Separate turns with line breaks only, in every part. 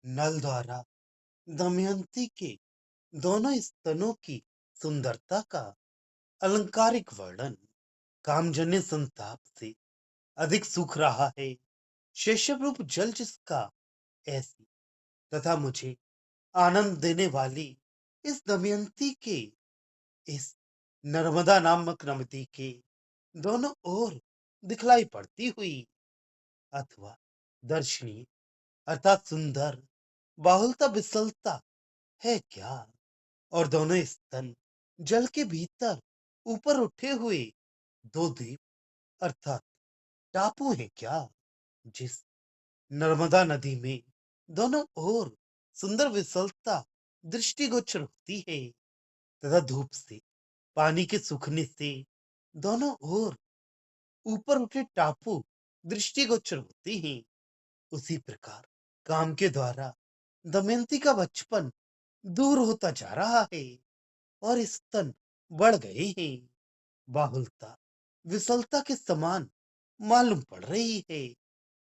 नल द्वारा दमयंती के दोनों स्तनों की सुंदरता का अलंकारिक वर्णन कामजन्य संताप से अधिक सूख रहा है। शेषव रूप जल जिसका ऐसी तथा मुझे आनंद देने वाली इस दमयंती के इस नर्मदा नामक नदी के दोनों ओर दिखलाई पड़ती हुई अथवा दर्शनीय अर्थात सुंदर बाहुलता विसलता है क्या। और दोनों स्तन जल के भीतर ऊपर उठे हुए दो द्वीप अर्थात टापू हैं क्या, जिस नर्मदा नदी में दोनों ओर सुंदर विशलता दृष्टिगोचर होती है तथा धूप से पानी के सूखने से दोनों ओर ऊपर उठे टापू दृष्टिगोचर होते हैं। उसी प्रकार काम के द्वारा दमयंती का बचपन दूर होता जा रहा है और स्तन बढ़ गए हैं। बाहुलता विशलता के समान मालूम पड़ रही है।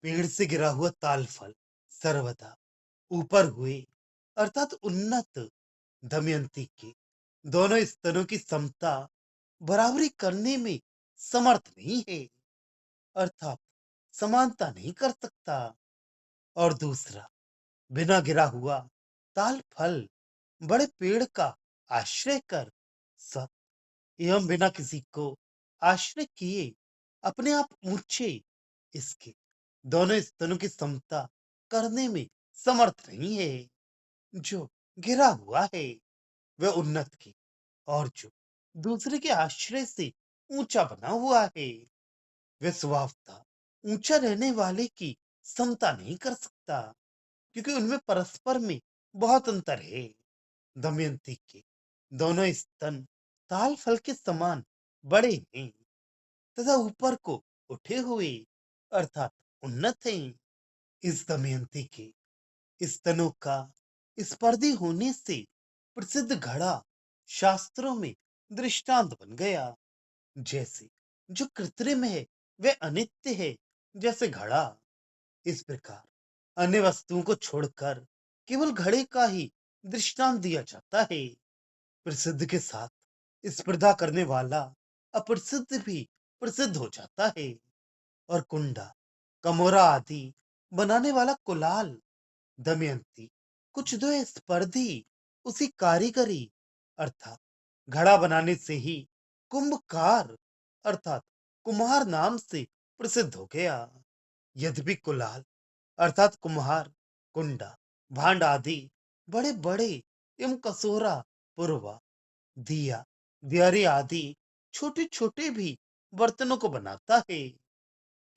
पेड़ से गिरा हुआ ताल फल सर्वदा ऊपर हुए अर्थात उन्नत दमयंती के दोनों स्तनों की समता बराबरी करने में समर्थ नहीं है अर्थात समानता नहीं कर सकता। और दूसरा बिना गिरा हुआ ताल फल बड़े पेड़ का आश्रय कर सब एवं बिना किसी को आश्रय किए अपने आप ऊंचे इसके दोनों स्तनों की समता करने में समर्थ नहीं है। जो घिरा हुआ है वह उन्नत की और जो दूसरे के आश्रय से ऊंचा बना हुआ है वह स्वभावतः ऊंचा रहने वाले की समता नहीं कर सकता, क्योंकि उनमें परस्पर में बहुत अंतर है। दमयंती के दोनों स्तन ताल फल के समान बड़े हैं तथा ऊपर को उठे हुए अर्थात उन्नत हैं। इस दमयंती के स्तनों का स्पर्धी होने से प्रसिद्ध घड़ा शास्त्रों में दृष्टांत बन गया। जैसे जो कृत्रिम है वह अनित्य है, जैसे घड़ा। इस प्रकार अन्य वस्तुओं को छोड़कर केवल घड़े का ही दृष्टांत दिया जाता है। प्रसिद्ध के साथ स्पर्धा करने वाला अप्रसिद्ध भी प्रसिद्ध हो जाता है। और कुंडा कमोरा आदि बनाने वाला कुलाल दमयंती कुछ दो स्पर्धी उसी कारीगरी अर्थात घड़ा बनाने से ही कुंभकार अर्थात कुम्हार नाम से प्रसिद्ध हो गया। यद्यपि कुलाल अर्थात कुम्हार कुंडा भांड आदि बड़े बड़े एवं कसोरा पुरवा दिया दियारी आदि छोटे छोटे भी बर्तनों को बनाता है,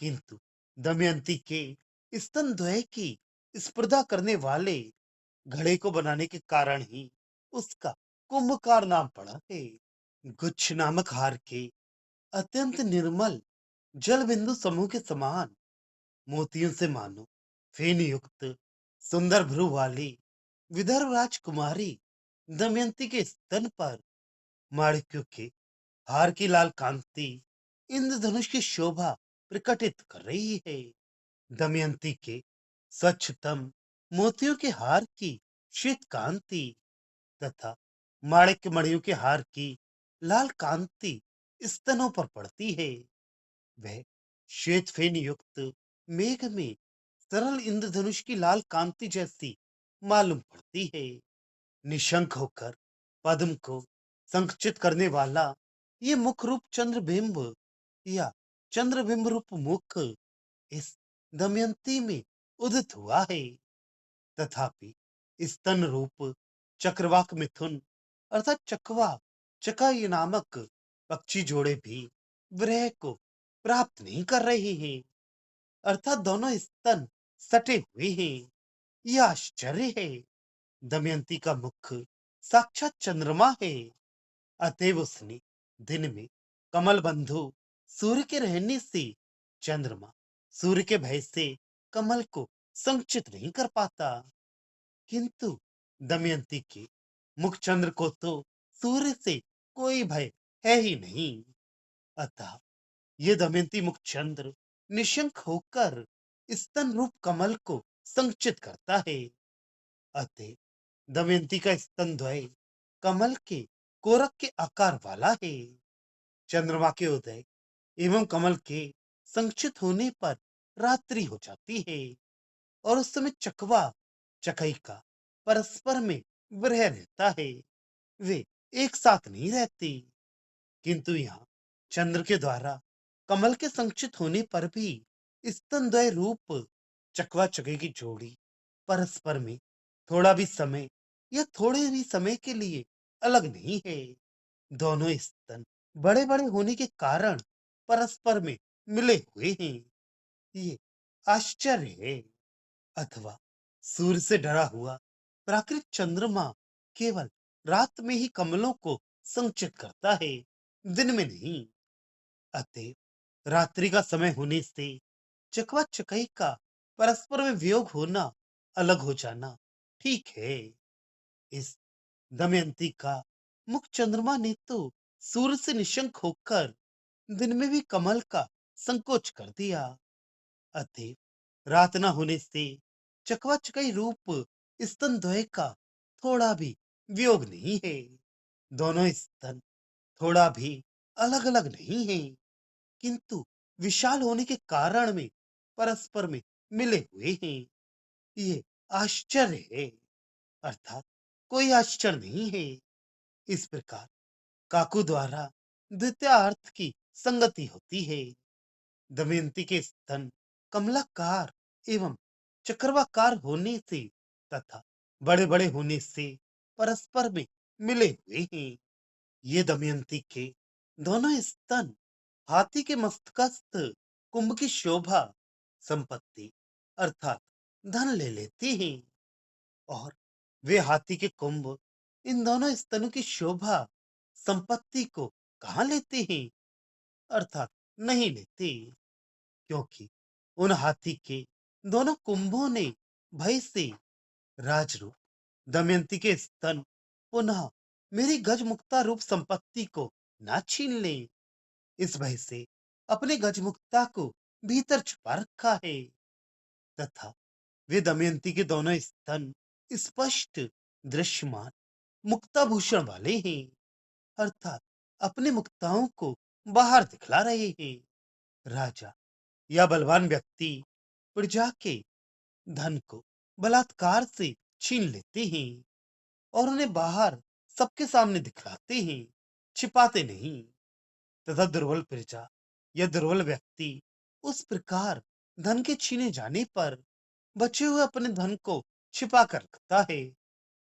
किंतु दमयंती के स्तनद्वय की स्पर्धा करने वाले घड़े को बनाने के कारण ही उसका कुंभकार नाम पड़ा है। गुच्छ नामक हार के अत्यंत निर्मल जल बिंदु समूह के समान मोतियों से मानो फेन युक्त सुंदर भ्रू वाली विदर्भ राजकुमारी दमयंती के स्तन पर माणिक्यों के हार की लाल कांति इंद्रधनुष की शोभा प्रकटित कर रही है। दमयंती के स्वच्छतम मोतियों के हार की श्वेत कांति तथा माणिक्य मणियों के हार की लाल कांति स्तनों पर पड़ती है। वह श्वेत फेन युक्त मेघ में सरल इंद्रधनुष की लाल कांति जैसी मालूम पड़ती है। निशंक होकर पद्म को संकुचित करने वाला ये मुख रूप चंद्रबिंब या चंद्रबिंब रूप मुख इस दमयंती में उदित हुआ है। तथापि स्तन रूप चक्रवाक मिथुन अर्थात चकवा चका ये नामक पक्षी जोड़े भी विरह को प्राप्त नहीं कर रहे हैं अर्थात दोनों स्तन सटे हुए हैं। यह आश्चर्य है। दमयंती का मुख साक्षात चंद्रमा है, अतएव उसने दिन में कमल बंधु सूर्य के रहने से चंद्रमा सूर्य के भय से कमल को संचित नहीं कर पाता, किंतु दमयंती के मुखचंद्र को तो सूर्य से कोई भय है ही नहीं। अतः ये दमयंती मुखचंद्र निशंक होकर स्तन रूप कमल को संचित करता है। अतः दमयंती का स्तनद्वय कमल के कोरक के आकार वाला है। चंद्रमा के उदय एवं कमल के संक्षिप्त होने पर रात्रि हो जाती है और उस समय चकवा चकई का परस्पर में विरह रहता है। वे एक साथ नहीं रहते, किंतु यहाँ चंद्र के द्वारा कमल के संक्षिप्त होने पर भी स्तनद्वय रूप चकवा चके की जोड़ी परस्पर में थोड़ा भी समय या थोड़े भी समय के लिए अलग नहीं है। दोनों स्तन बड़े बड़े होने के कारण परस्पर में मिले हुए हैं। ये आश्चर्य है। अथवा सूर्य से डरा हुआ प्राकृत चंद्रमा केवल रात में ही कमलों को संचित करता है, दिन में नहीं। अतः रात्रि का समय होने से चकवा चकई का परस्पर में वियोग होना, अलग हो जाना ठीक है। इस दमयंती का मुख चंद्रमा ने तो सूर्य से निशंक होकर दिन में भी कमल का संकोच कर दिया। अतः रात न होने से चकवा चकई रूप स्तन द्वय का थोड़ा भी वियोग नहीं है। दोनों स्तन थोड़ा भी अलग अलग नहीं है, किंतु विशाल होने के कारण में परस्पर में मिले हुए हैं। ये आश्चर्य है, अर्थात कोई आश्चर्य नहीं है। इस प्रकार काकू द्वारा द्वितीय अर्थ की संगति होती है। दमयंती के स्तन कमलाकार एवं चक्रवाकार होने से तथा बड़े बड़े होने से परस्पर में मिले हुए हैं। ये दमयंती के दोनों स्तन हाथी के मस्तकस्थ कुंभ की शोभा संपत्ति अर्थात धन ले लेते हैं, और वे हाथी के कुंभ इन दोनों स्तनों की शोभा संपत्ति को कहाँ लेते हैं, अर्थात नहीं लेते, क्योंकि उन हाथी के दोनों कुंभों ने भय से राजरूप दमयंती के स्तन पुनः मेरी गजमुक्ता रूप संपत्ति को ना छीन ले, इस भय से अपने गजमुक्ता को भीतर छुपा रखा है। तथा वे दमयंती के दोनों स्तन स्पष्ट दृश्यमान मुक्ताभूषण वाले हैं, अर्थात अपने मुक्ताओं को बाहर दिखला रहे हैं। राजा या बलवान व्यक्ति प्रजा के धन को बलात्कार से छीन लेते हैं और उन्हें बाहर सबके सामने दिखलाते हैं, छिपाते नहीं। तथा दुर्बल प्रजा या दुर्बल व्यक्ति उस प्रकार धन के छीने जाने पर बचे हुए अपने धन को छिपा कर रखता है,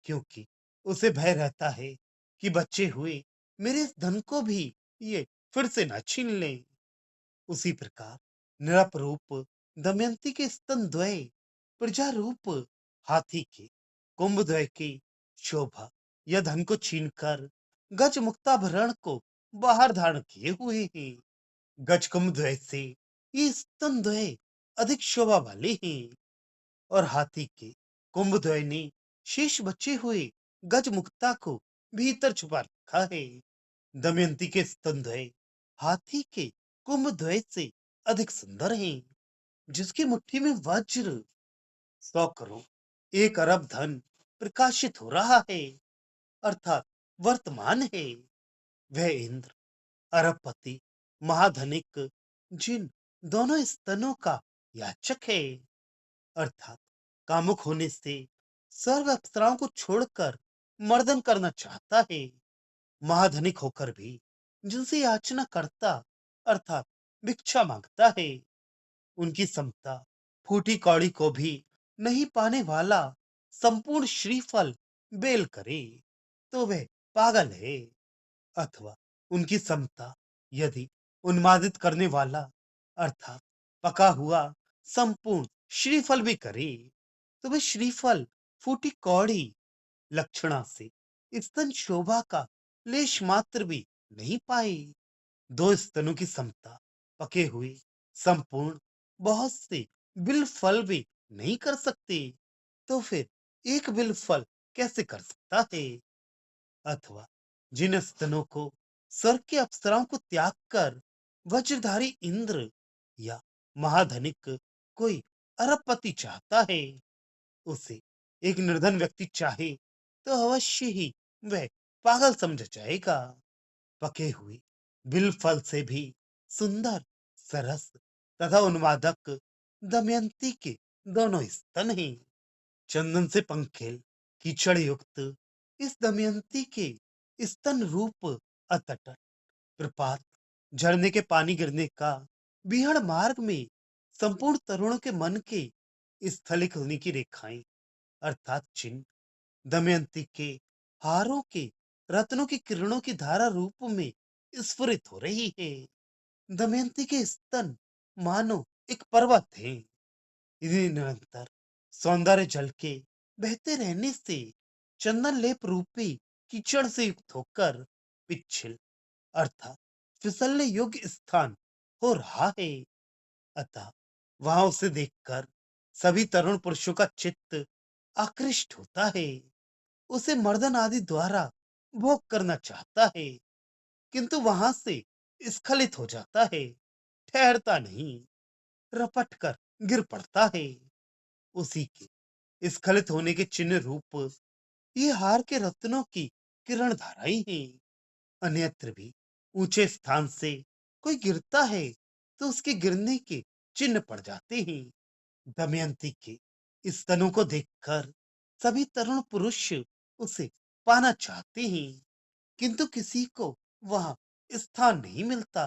क्योंकि उसे भय रहता है कि बचे हुए मेरे इस धन को भी ये फिर से न छीन लें। उसी प्रकार निरप रूप दमयंती के स्तन द्वय प्रजा रूप हाथी के कुंभ द्वय की शोभा या धन को छीनकर गज मुक्ताभरण को बाहर धारण किए हुए हैं। गज कुंभ द्वय से ये स्तन द्वय अधिक शोभा वाले हैं, और हाथी के कुंभ द्वय ने शेष बचे हुए गज मुक्ता को भीतर छुपा रखा है। दमयंती के स्तन द्वय हाथी के कुंभ द्वय से अधिक सुंदर हैं, जिसकी मुट्ठी में वज्र 100 करोड़ 1 अरब धन प्रकाशित हो रहा है, अर्थात वर्तमान है। वह इंद्र अरबपति महाधनिक जिन दोनों स्तनों का याचक है, अर्थात कामुक होने से सर्व अप्सराओं को छोड़कर मर्दन करना चाहता है। महाधनिक होकर भी जिनसे याचना करता अर्थात भिक्षा मांगता है, उनकी समता फूटी कौड़ी को भी नहीं पाने वाला संपूर्ण श्रीफल बेल करे तो वह पागल है। अथवा उनकी समता यदि उन्मादित करने वाला अर्थात पका हुआ संपूर्ण श्रीफल भी करे तो वह श्रीफल फूटी कौड़ी लक्षणा से स्तन शोभा का लेश मात्र भी नहीं पाए। दो स्तनों की समता पके हुए संपूर्ण बहुत से बिल फल भी नहीं कर सकते, तो फिर एक बिल फल कैसे कर सकता है। अथवा जिन स्तनों को स्वर्ग के अप्सराओं को त्याग कर वज्रधारी इंद्र या महाधनिक कोई अरबपति चाहता है, उसे एक निर्धन व्यक्ति चाहे तो अवश्य ही वह पागल समझा जाएगा। पके हुए बिल फल से भी सुंदर, सरस तथा उन्मादक दमयंती के दोनों स्तन हैं। चंदन से पंखेल कीचड़ युक्त इस दमयंती के स्तन रूप अतट प्रपात, झरने के पानी गिरने का बीहड़ मार्ग में संपूर्ण तरुणों के मन के स्थलित होने की रेखाएं अर्थात चिन्ह दमयंती के हारों के रत्नों की किरणों की धारा रूप में स्फुरित हो रही है। दमयंती के स्तन मानो एक पर्वत है। इन्हें निरंतर सौंदर्य जल के बहते रहने से चंदन लेप रूपी कीचड़ से युक्त होकर पिछल अर्थात फिसलने योग्य स्थान हो रहा है। अतः वहां उसे देखकर सभी तरुण पुरुषों का चित्त आकृष्ट होता है, उसे मर्दन आदि द्वारा भोग करना चाहता है, किंतु वहां से स्खलित हो जाता है, ठहरता नहीं, रपट कर गिर पड़ता है। उसी के स्खलित होने के चिन्ह रूप ये हार के रत्नों की किरण धाराएं हैं। अन्यत्र भी ऊंचे स्थान से कोई गिरता है तो उसके गिरने के चिन्ह पड़ जाते हैं। दमयंती के इस स्तनों को देखकर सभी तरुण पुरुष उसे पाना चाहते हैं, किंतु किसी को वहां स्थान नहीं मिलता।